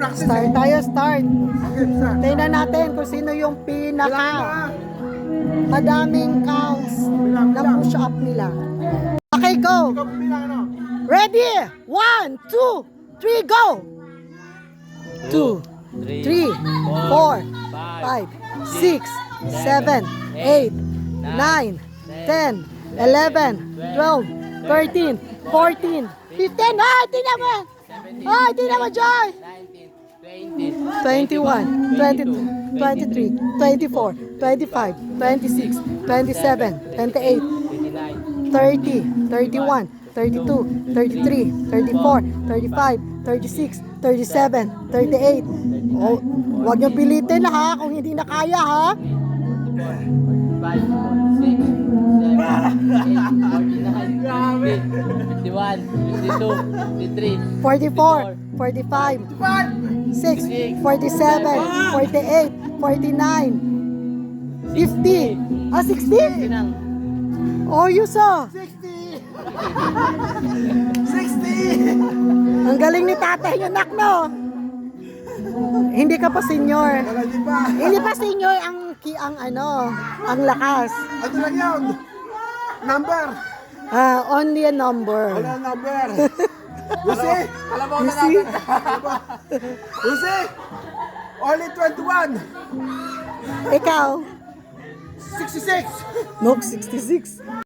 Start tayo, start. Okay, start. Tingnan natin kung sino yung pinaka madaming counts na push up nila. Okay, go! Ikaw bilang ano? Ready? 1, 2, 3, go! 2, 3, 4, 5, 6, 7, 8, 9, 10, 11, 12, 13, 14, 15. Ay, tingnan mo! Ay, tingnan mo, Joy! 21, 22, 23, 24, 25, 26, 27, 28, 30, 31, 32, 33, 34, 35, 36, 37, 38. Oh, huwag niyo pilitin ha kung hindi na kaya ha. 44, 45, 6, 47, 48, 49, 50. Ah, 60? Oh, yus ah. 60! 60! Ang galing ni tatay yung nak, no? Hindi ka pa senior. Wala, di ba? Hindi pa senior ang lakas. Ano lang yun? Number! Only a number. Wala number! You see? Kalabaw You see? You see? Only 21! Ikaw? 66! Nope, 66.